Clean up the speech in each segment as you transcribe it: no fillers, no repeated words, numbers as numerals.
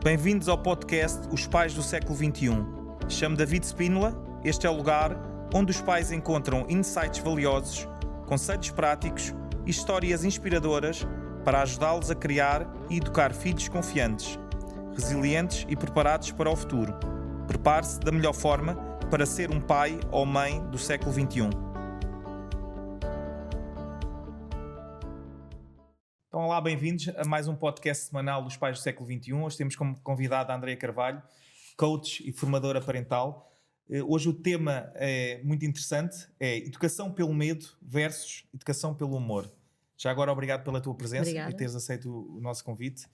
Bem-vindos ao podcast Os Pais do Século XXI. Chamo David Spínola. Este é o lugar onde os pais encontram insights valiosos, conselhos práticos e histórias inspiradoras para ajudá-los a criar e educar filhos confiantes, resilientes e preparados para o futuro. Prepare-se da melhor forma para ser um pai ou mãe do século XXI. Então, olá, bem-vindos a mais um podcast semanal dos Pais do Século XXI. Hoje temos como convidada a Andreia Carvalho, coach e formadora parental. Hoje o tema é muito interessante, é educação pelo medo versus educação pelo amor. Já agora, obrigado pela tua presença. Obrigada. E teres aceito o nosso convite.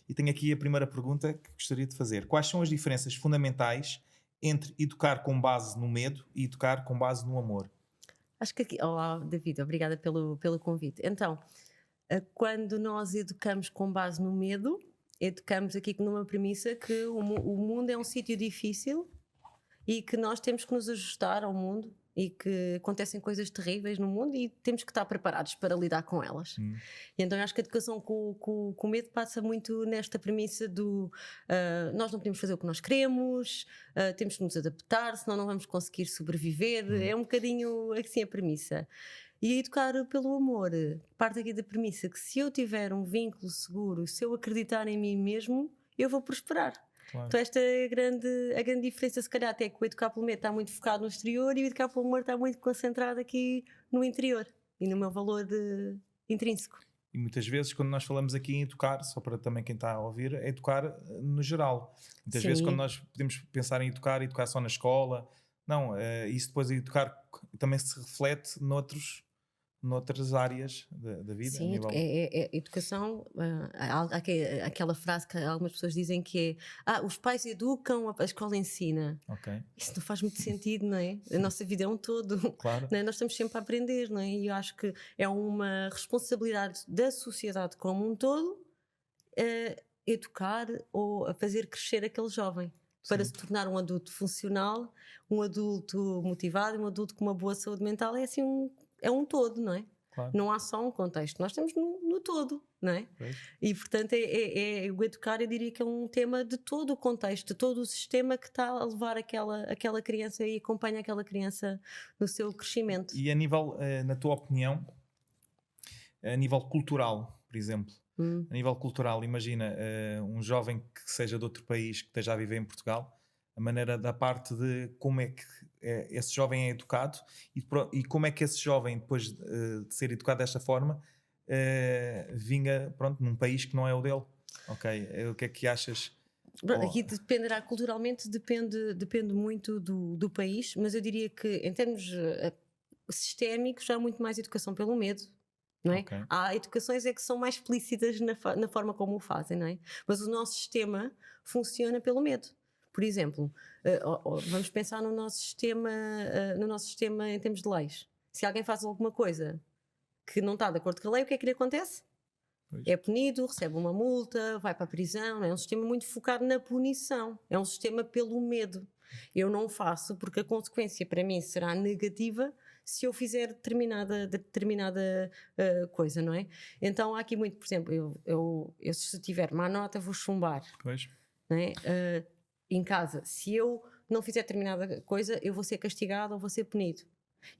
E tenho aqui a primeira pergunta que gostaria de fazer. Quais são as diferenças fundamentais entre educar com base no medo e educar com base no amor? Acho que aqui. Olá, David, obrigada pelo convite. Então, quando nós educamos com base no medo, educamos aqui numa premissa que o mundo é um sítio difícil e que nós temos que nos ajustar ao mundo e que acontecem coisas terríveis no mundo e temos que estar preparados para lidar com elas. E então eu acho que a educação com medo passa muito nesta premissa do nós não podemos fazer o que nós queremos, temos que nos adaptar, senão não vamos conseguir sobreviver. É um bocadinho assim a premissa. E educar pelo amor parte aqui da premissa que se eu tiver um vínculo seguro, se eu acreditar em mim mesmo, eu vou prosperar. Claro. Então esta é a grande diferença, se calhar até que o educar pelo medo está muito focado no exterior e o educar pelo amor está muito concentrado aqui no interior e no meu valor intrínseco. E muitas vezes quando nós falamos aqui em educar, só para também quem está a ouvir, é educar no geral. Muitas Sim. vezes quando nós podemos pensar em educar só na escola, não, isso depois de educar também se reflete noutras áreas da vida. Sim, educação. Há aquela frase que algumas pessoas dizem que é os pais educam, a escola ensina. Ok, Isso não faz muito sentido, não é? A nossa vida é um todo, claro. não é? Nós estamos sempre a aprender, não é? E eu acho que é uma responsabilidade da sociedade como um todo educar ou a fazer crescer aquele jovem para Sim. se tornar um adulto funcional, um adulto motivado, um adulto com uma boa saúde mental. É assim é um todo, não é? Claro. Não há só um contexto, nós estamos no todo, não é? Pois. E portanto o educar, eu diria que é um tema de todo o contexto, de todo o sistema que está a levar aquela criança e acompanha aquela criança no seu crescimento. E a nível, na tua opinião, a nível cultural, por exemplo, a nível cultural, imagina um jovem que seja de outro país, que esteja a viver em Portugal, a maneira da parte de como é que esse jovem é educado e como é que esse jovem, depois de ser educado desta forma, vinga, pronto, num país que não é o dele. Ok, o que é que achas? Aqui dependerá, culturalmente depende muito do país, mas eu diria que em termos sistémicos há muito mais educação pelo medo. Não é? Ok. Há educações que são mais explícitas na forma como o fazem, não é? Mas o nosso sistema funciona pelo medo. Por exemplo, vamos pensar no nosso sistema em termos de leis. Se alguém faz alguma coisa que não está de acordo com a lei, o que é que lhe acontece? Pois. É punido, recebe uma multa, vai para a prisão. Não é um sistema muito focado na punição, é um sistema pelo medo. Eu não faço porque a consequência para mim será negativa se eu fizer determinada coisa, não é? Então há aqui muito, por exemplo, eu se tiver má nota vou chumbar. Pois. Não é? Em casa, se eu não fizer determinada coisa, eu vou ser castigado ou vou ser punido.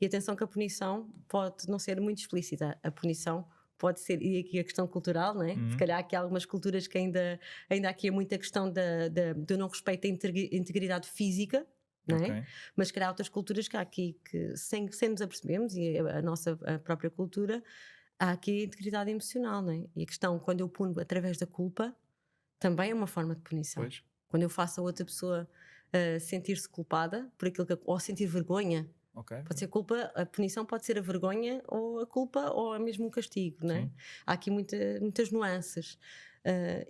E atenção que a punição pode não ser muito explícita. A punição pode ser, e aqui a questão cultural, não é? Se calhar aqui há algumas culturas que ainda aqui é muita questão do não respeito à integridade física, não é? Ok. Mas se calhar há outras culturas que há aqui que sem nos apercebermos, e a própria cultura, há aqui a integridade emocional, não é? E a questão, quando eu puno através da culpa, também é uma forma de punição. Pois. Quando eu faço a outra pessoa sentir-se culpada por aquilo ou sentir vergonha, Ok. pode ser culpa, a punição pode ser a vergonha ou a culpa ou é mesmo um castigo, não é? Sim. Há aqui muitas nuances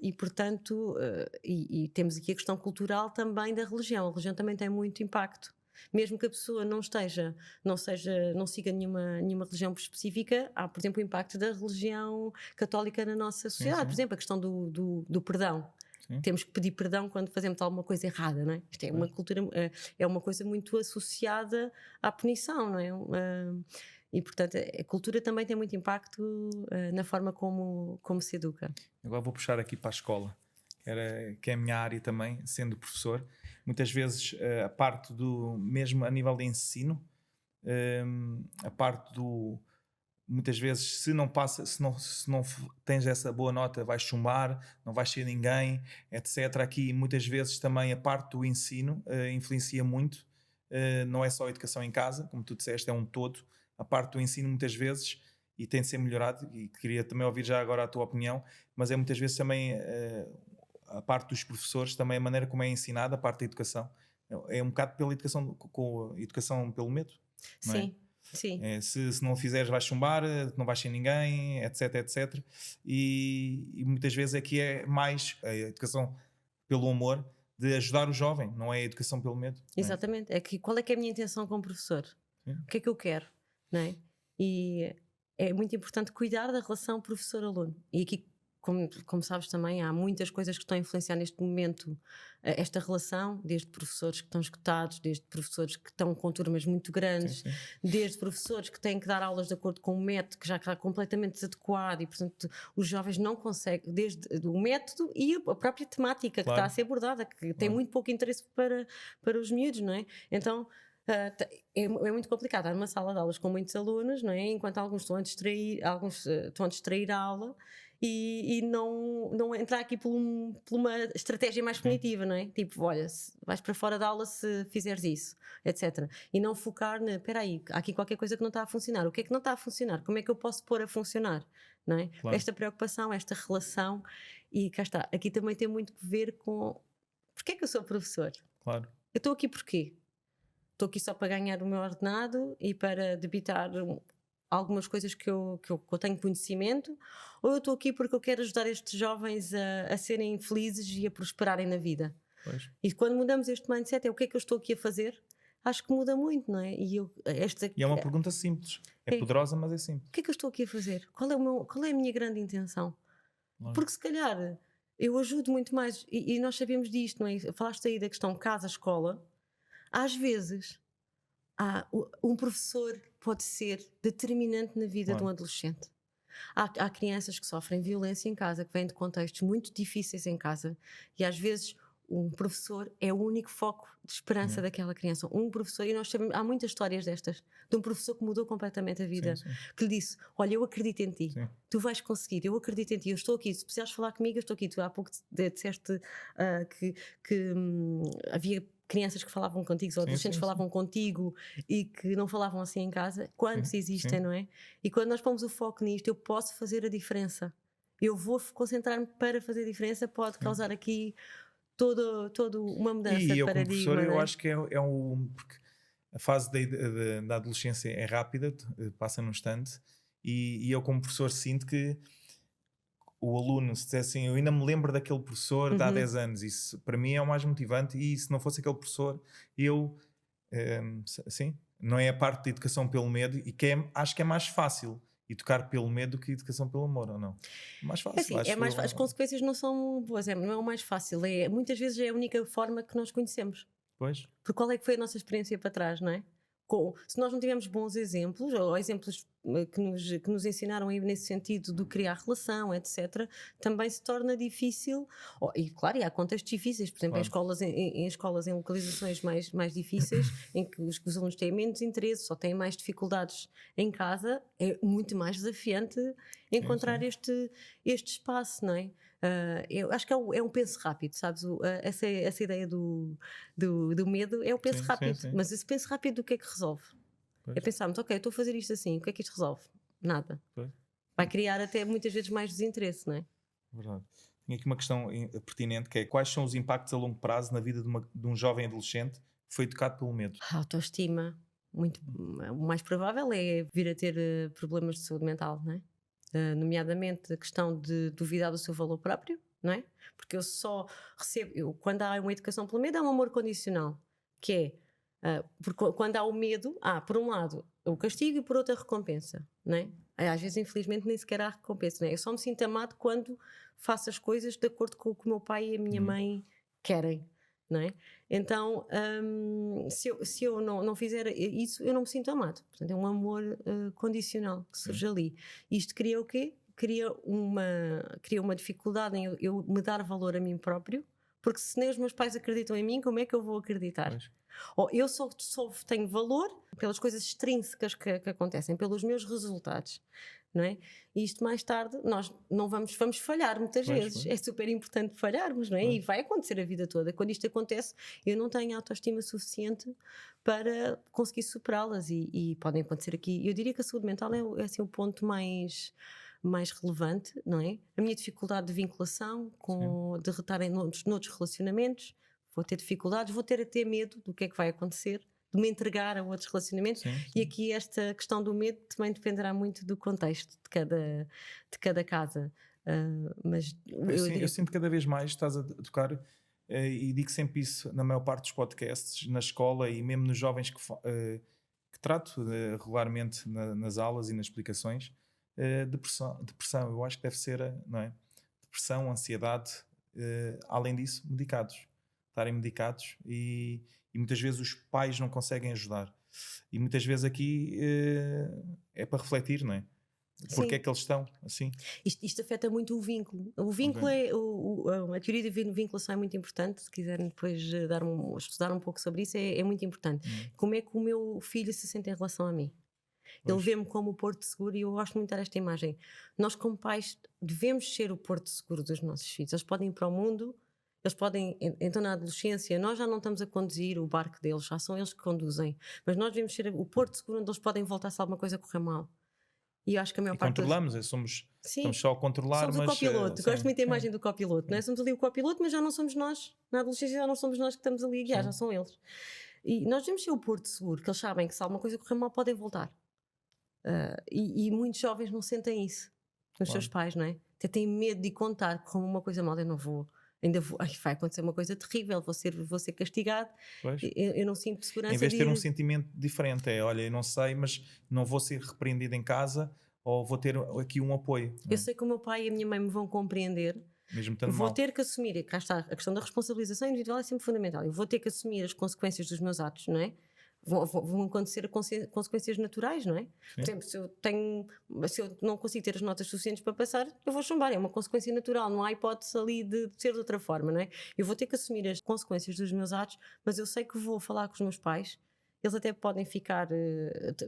e portanto e temos aqui a questão cultural também da religião. A religião também tem muito impacto. Mesmo que a pessoa não siga nenhuma religião específica, há, por exemplo, o impacto da religião católica na nossa sociedade. sim. Por exemplo, a questão do perdão. Sim. Temos que pedir perdão quando fazemos alguma coisa errada, não é? Isto é uma cultura, é uma coisa muito associada à punição, não é? E portanto a cultura também tem muito impacto na forma como se educa. Agora vou puxar aqui para a escola. que é a minha área também, sendo professor. Muitas vezes a parte do, mesmo a nível de ensino, a parte do, muitas vezes se não tens essa boa nota vais chumbar, não vais ser ninguém, etc. Aqui muitas vezes também a parte do ensino influencia muito, não é só a educação em casa, como tu disseste, é um todo. A parte do ensino muitas vezes, e tem de ser melhorado, e queria também ouvir já agora a tua opinião, mas é muitas vezes também a parte dos professores, também a maneira como é ensinada, a parte da educação, é um bocado pela educação, com a educação pelo medo, não é? Sim, sim. Se não fizeres vais chumbar, não vais ser ninguém, etc, etc. E muitas vezes aqui é mais a educação pelo amor, de ajudar o jovem, não é a educação pelo medo, não é? Exatamente. É que, qual é que é a minha intenção como professor? Sim. O que é que eu quero? Não é? E é muito importante cuidar da relação professor-aluno. E aqui, como sabes também, há muitas coisas que estão a influenciar neste momento esta relação, desde professores que estão esgotados, desde professores que estão com turmas muito grandes, Sim, sim. desde professores que têm que dar aulas de acordo com o método que já está completamente desadequado e, portanto, os jovens não conseguem, desde o método e a própria temática que Claro. está a ser abordada, que tem Claro. muito pouco interesse para os miúdos, não é? Então, é muito complicado estar numa sala de aulas com muitos alunos, não é? Enquanto alguns estão a distrair a aula e não entrar aqui por uma estratégia mais punitiva, não é? Tipo, olha, vais para fora da aula se fizeres isso, etc. E não focar espera aí, há aqui qualquer coisa que não está a funcionar. O que é que não está a funcionar? Como é que eu posso pôr a funcionar? Não é? Claro. Esta preocupação, esta relação, e cá está. Aqui também tem muito que ver com porque é que eu sou professor? Claro. Eu estou aqui porquê? Estou aqui só para ganhar o meu ordenado e para debitar algumas coisas que eu tenho conhecimento, ou eu estou aqui porque eu quero ajudar estes jovens a serem felizes e a prosperarem na vida? Pois. E quando mudamos este mindset, é o que é que eu estou aqui a fazer? Acho que muda muito, não é? E é uma pergunta simples, é É. poderosa, mas é simples. O que é que eu estou aqui a fazer? Qual é a minha grande intenção? Claro. Porque se calhar eu ajudo muito mais, e nós sabemos disto, não é? Falaste aí da questão casa-escola. Às vezes, um professor pode ser determinante na vida de um Claro. adolescente. Há crianças que sofrem violência em casa, que vêm de contextos muito difíceis em casa, e às vezes um professor é o único foco de esperança daquela criança. Um professor, e nós sabemos, há muitas histórias destas, de um professor que mudou completamente a vida, Sim. que lhe disse: olha, eu acredito em ti, Sim. tu vais conseguir, eu acredito em ti, eu estou aqui, se precisares falar comigo, eu estou aqui. Tu há pouco disseste que havia crianças que falavam contigo, ou adolescentes que falavam contigo e que não falavam assim em casa. Quantos existem, não é? E quando nós pomos o foco nisto, eu posso fazer a diferença. Eu vou concentrar-me para fazer a diferença, pode causar aqui toda uma mudança E de eu como paradigma. professor, eu não é? acho que é um... Porque a fase da adolescência é rápida, passa num instante, e eu como professor sinto que o aluno, se disser assim, eu ainda me lembro daquele professor de há 10 anos, isso para mim é o mais motivante, e se não fosse aquele professor, sim, não é a parte de educação pelo medo, e que acho que é mais fácil educar pelo medo do que educação pelo amor, ou não? É mais É fácil, assim, acho eu. as consequências não são boas, não é o mais fácil, muitas vezes é a única forma que nós conhecemos. Pois, Porque qual é que foi a nossa experiência para trás, não é? Se nós não tivermos bons exemplos, ou exemplos que nos ensinaram aí nesse sentido de criar relação, etc., também se torna difícil. E claro, e há contextos difíceis, por exemplo, claro. em escolas em localizações mais difíceis, em que os alunos têm menos interesse, só têm mais dificuldades em casa, é muito mais desafiante encontrar sim. este espaço, não é? Eu acho que é um penso rápido, sabes? Essa ideia do medo é o penso Sim, rápido, sim. mas esse penso rápido, o que é que resolve? Pois, É pensarmos, ok, estou a fazer isto assim, o que é que isto resolve? Nada. pois. Vai criar até muitas vezes mais desinteresse, não é? Verdade. Tenho aqui uma questão pertinente, que é: quais são os impactos a longo prazo na vida de um jovem adolescente que foi educado pelo medo? A autoestima, o mais provável é vir a ter problemas de saúde mental, não é? Nomeadamente a questão de duvidar do seu valor próprio, não é? Porque eu só recebo, quando há uma educação pelo medo, há um amor condicional, que é, porque quando há o medo, há por um lado o castigo e por outro a recompensa, não é? Às vezes, infelizmente, nem sequer há recompensa, não é? Eu só me sinto amado quando faço as coisas de acordo com o que o meu pai e a minha mãe querem, não é? Então, se eu não fizer isso, eu não me sinto amado. Portanto, é um amor condicional que surge ali. Isto cria o quê? cria uma dificuldade em eu me dar valor a mim próprio, porque se nem os meus pais acreditam em mim, como é que eu vou acreditar? Pois. Ou eu só tenho valor pelas coisas extrínsecas que acontecem, pelos meus resultados, não é? E isto mais tarde nós não vamos falhar muitas Pois, vezes. pois. É super importante falharmos, não é? Pois. E vai acontecer a vida toda. Quando isto acontece, eu não tenho autoestima suficiente para conseguir superá-las e podem acontecer aqui. Eu diria que a saúde mental é assim o ponto mais relevante, não é? A minha dificuldade de vinculação, de retar em noutros relacionamentos, vou ter dificuldades, vou ter a ter medo do que é que vai acontecer, de me entregar a outros relacionamentos. Sim, E sim. aqui esta questão do medo também dependerá muito do contexto de cada casa. Mas Eu sinto cada vez mais, estás a tocar, e digo sempre isso na maior parte dos podcasts, na escola e mesmo nos jovens que trato regularmente nas aulas e nas explicações, depressão. Eu acho que deve ser, não é? Depressão, ansiedade, além disso, medicados. Estarem medicados e muitas vezes os pais não conseguem ajudar. E muitas vezes aqui é para refletir, não é? Porque sim. é que eles estão assim? Isto afeta muito o vínculo. O vínculo Ok. a teoria de vinculação é muito importante. Se quiserem depois estudar um pouco sobre isso, é muito importante. Como é que o meu filho se sente em relação a mim? Ele Pois. vê-me como o porto seguro e eu gosto muito desta imagem. Nós, como pais, devemos ser o porto seguro dos nossos filhos. Eles podem ir para o mundo, eles podem, então na adolescência, nós já não estamos a conduzir o barco deles, já são eles que conduzem. Mas nós devemos ser o porto seguro onde eles podem voltar se alguma coisa correr mal. E eu acho que a maior E parte controlamos, estamos só a controlar, somos o mas copiloto. sim, Gosto muito da sim, imagem do copiloto, não é? Somos ali o copiloto, mas já não somos nós. Na adolescência já não somos nós que estamos ali a guiar, sim. já são eles. E nós devemos ser o porto seguro, que eles sabem que se alguma coisa correr mal podem voltar. E muitos jovens não sentem isso nos seus pais, não é? Até têm medo de contar como uma coisa mal, eu não vou. Ai, vai acontecer uma coisa terrível, vou ser castigado. Pois. Eu não sinto segurança Em vez de ter ir. um sentimento diferente, olha, eu não sei, mas não vou ser repreendido em casa ou vou ter aqui um apoio, não Eu é? sei que o meu pai e a minha mãe me vão compreender. Mesmo estando Vou mal. ter que assumir, e cá está, a questão da responsabilização individual é sempre fundamental. Eu vou ter que assumir as consequências dos meus atos, não é? Vão acontecer consequências naturais, não é? Por exemplo, se eu não consigo ter as notas suficientes para passar, eu vou chumbar, é uma consequência natural, não há hipótese ali de ser de outra forma, não é? Eu vou ter que assumir as consequências dos meus atos, mas eu sei que vou falar com os meus pais. Eles até podem ficar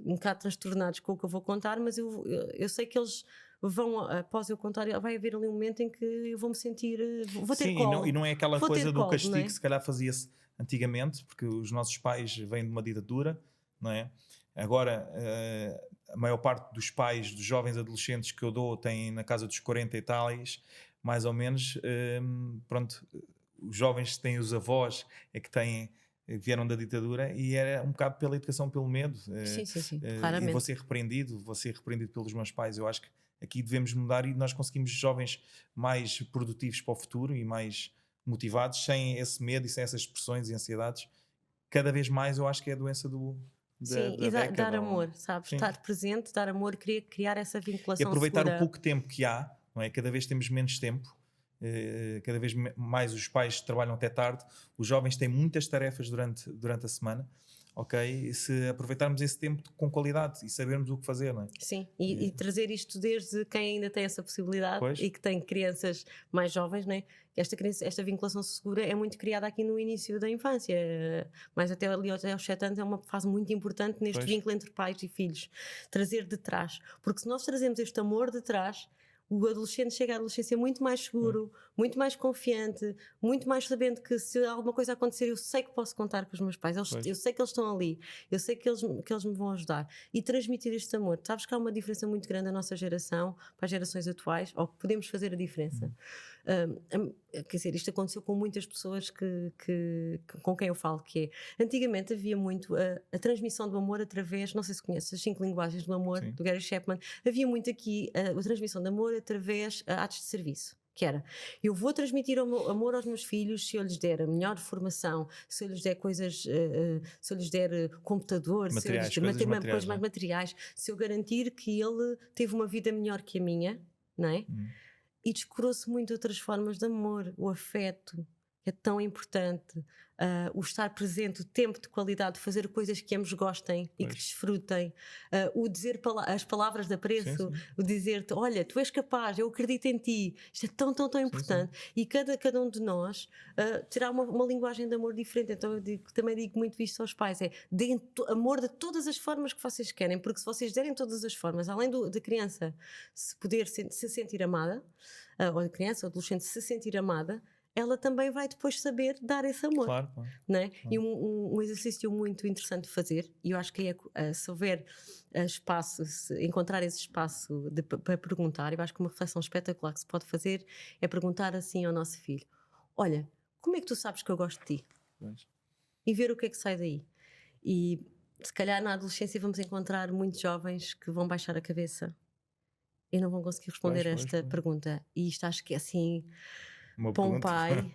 um bocado transtornados com o que eu vou contar, mas eu sei que eles vão, após eu contar, vai haver ali um momento em que eu vou me sentir, vou ter Sim, colo. e não é aquela Vou ter coisa do colo, castigo não é? que se calhar fazia-se antigamente, porque os nossos pais vêm de uma ditadura, não é? Agora, a maior parte dos pais, dos jovens adolescentes que eu dou, têm na casa dos 40 e tais, mais ou menos, pronto, os jovens têm os avós, é que têm, vieram da ditadura e era um bocado pela educação, pelo medo. Sim, E vou claramente. ser repreendido pelos meus pais. Eu acho que aqui devemos mudar e nós conseguimos jovens mais produtivos para o futuro e mais motivados, sem esse medo e sem essas pressões e ansiedades. Cada vez mais eu acho que é a doença Sim, da e dar década. amor, sabes? Sim. Estar presente, dar amor, criar essa E vinculação aproveitar segura. o pouco tempo que há, não é? Cada vez temos menos tempo, cada vez mais os pais trabalham até tarde, os jovens têm muitas tarefas durante a semana, ok? E se aproveitarmos esse tempo com qualidade e sabermos o que fazer, não é? Sim, e trazer isto desde quem ainda tem essa possibilidade Pois. e que tem crianças mais jovens, né? Esta vinculação segura é muito criada aqui no início da infância, mas até ali aos 7 anos é uma fase muito importante neste Pois. vínculo entre pais e filhos. Trazer de trás, porque se nós trazemos este amor de trás, o adolescente chega à adolescência muito mais seguro, muito mais confiante, muito mais sabendo que se alguma coisa acontecer, eu sei que posso contar com os meus pais, Pois. eu sei que eles estão ali, eu sei que eles me vão ajudar. E transmitir este amor. Sabes que há uma diferença muito grande na nossa geração para as gerações atuais, ou que podemos fazer a diferença. Quer dizer, isto aconteceu com muitas pessoas com quem eu falo, que é, antigamente havia muito a transmissão do amor através, não sei se conheces as 5 linguagens do amor, Sim. do Gary Chapman, havia muito aqui a transmissão de amor através de atos de serviço. Que era, eu vou transmitir o meu amor aos meus filhos se eu lhes der a melhor formação, se eu lhes der coisas, se eu lhes der computador, Materiais, se eu lhes coisas materiais, coisas mais materiais, se eu garantir que ele teve uma vida melhor que a minha, não é? E descurou-se muito outras formas de amor, o afeto. é tão importante. O estar presente, o tempo de qualidade, fazer coisas que ambos gostem e que desfrutem, o dizer as palavras de apreço, o dizer-te, olha, tu és capaz, eu acredito em ti, isto é tão, tão, tão importante. E cada um de nós terá uma linguagem de amor diferente. Então eu também digo muito isto aos pais, deem amor de todas as formas que vocês querem, porque se vocês derem todas as formas, além da criança se poder se sentir amada, ou a criança ou adolescente se sentir amada, ela também vai depois saber dar esse amor. Claro. Não é? E um exercício muito interessante de fazer, e eu acho que se houver espaço, se encontrar esse espaço para perguntar, eu acho que uma reflexão espetacular que se pode fazer é perguntar assim ao nosso filho: olha, como é que tu sabes que eu gosto de ti? E ver o que é que sai daí. E se calhar na adolescência vamos encontrar muitos jovens que vão baixar a cabeça e não vão conseguir responder a esta pergunta. E isto acho que é assim... para um pai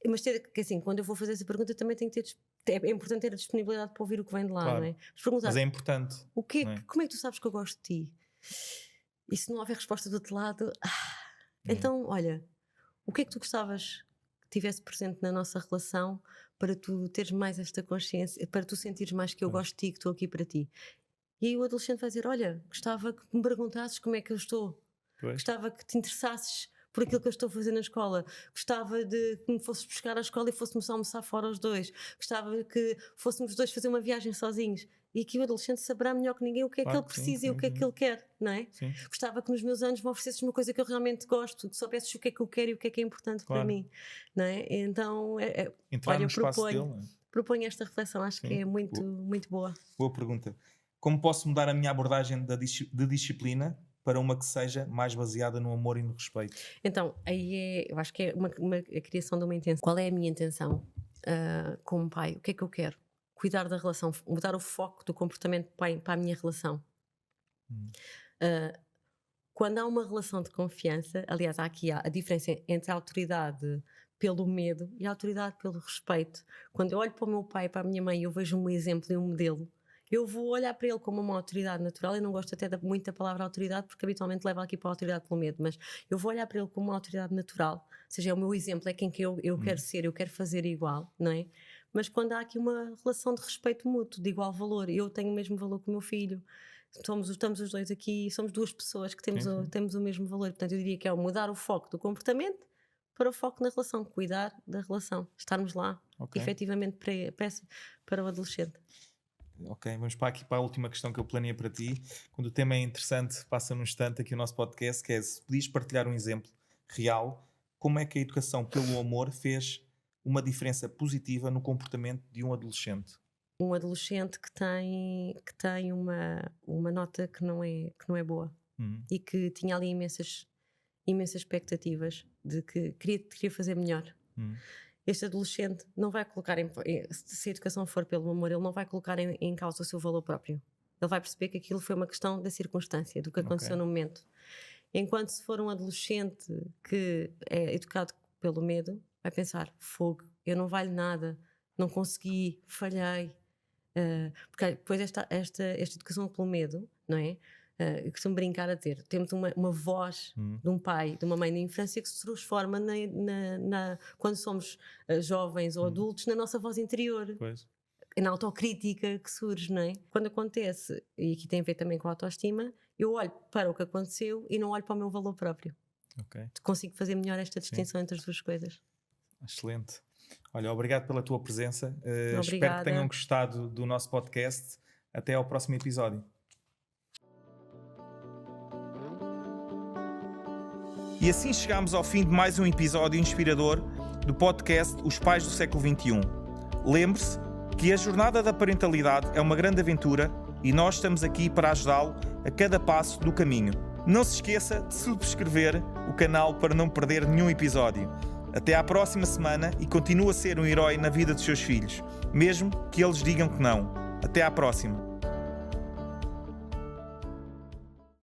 mas que assim, quando eu vou fazer essa pergunta também tenho que ter, é importante ter a disponibilidade para ouvir o que vem de lá, não é? Mas é importante. Como é que tu sabes que eu gosto de ti? E se não houver resposta do outro lado, então olha, o que é que tu gostavas que tivesse presente na nossa relação para tu teres mais esta consciência, para tu sentires mais que eu gosto de ti, que estou aqui para ti? E aí o adolescente vai dizer, olha, gostava que me perguntasses como é que eu estou, gostava que te interessasses por aquilo que eu estou a fazer na escola, gostava de que me fosses buscar à escola e fôssemos almoçar fora os dois, gostava que fôssemos os dois fazer uma viagem sozinhos. E aqui o adolescente saberá melhor que ninguém o que é que ele precisa e o que é que ele quer, não é? Sim. Gostava que nos meus anos me oferecesses uma coisa que eu realmente gosto, que soubesses o que é que eu quero e o que é importante para mim, não é? Então, olha, eu proponho esta reflexão, acho que é muito, muito boa. Boa pergunta. Como posso mudar a minha abordagem de disciplina para uma que seja mais baseada no amor e no respeito? Então, aí eu acho que é a criação de uma intenção. Qual é a minha intenção como pai? O que é que eu quero? Cuidar da relação, mudar o foco do comportamento do pai para a minha relação. Quando há uma relação de confiança, aliás, há aqui a diferença entre a autoridade pelo medo e a autoridade pelo respeito. Quando eu olho para o meu pai e para a minha mãe e eu vejo um exemplo e um modelo, eu vou olhar para ele como uma autoridade natural. Eu não gosto até muito da palavra autoridade, porque habitualmente leva aqui para a autoridade pelo medo, mas eu vou olhar para ele como uma autoridade natural, ou seja, é o meu exemplo, é quem que eu quero ser, eu quero fazer igual, não é? Mas quando há aqui uma relação de respeito mútuo, de igual valor, eu tenho o mesmo valor que o meu filho, estamos os dois aqui, somos duas pessoas que temos o mesmo valor. Portanto, eu diria que é mudar o foco do comportamento para o foco na relação, cuidar da relação, estarmos lá efetivamente para o adolescente. Ok, vamos para a última questão que eu planeei para ti. Quando o tema é interessante, passa num instante aqui o nosso podcast, que é se podias partilhar um exemplo real, como é que a educação pelo amor fez uma diferença positiva no comportamento de um adolescente? Um adolescente que tem uma nota que não é boa e que tinha ali imensas expectativas de que queria fazer melhor. Este adolescente não vai colocar, se a educação for pelo amor, ele não vai colocar em causa o seu valor próprio. Ele vai perceber que aquilo foi uma questão da circunstância, do que aconteceu no momento. Enquanto se for um adolescente que é educado pelo medo, vai pensar, fogo, eu não valho nada, não consegui, falhei. Porque depois esta educação pelo medo, não é? Eu costumo brincar a dizer, temos uma voz de um pai, de uma mãe na infância que se transforma quando somos jovens ou adultos na nossa voz interior, na autocrítica que surge, não é? Quando acontece, e aqui tem a ver também com a autoestima, eu olho para o que aconteceu e não olho para o meu valor próprio. Consigo fazer melhor esta distinção entre as duas coisas. Excelente. Olha, obrigado pela tua presença. Espero que tenham gostado do nosso podcast. Até ao próximo episódio. E assim chegamos ao fim de mais um episódio inspirador do podcast Os Pais do Século XXI. Lembre-se que a jornada da parentalidade é uma grande aventura e nós estamos aqui para ajudá-lo a cada passo do caminho. Não se esqueça de subscrever o canal para não perder nenhum episódio. Até à próxima semana e continue a ser um herói na vida dos seus filhos, mesmo que eles digam que não. Até à próxima.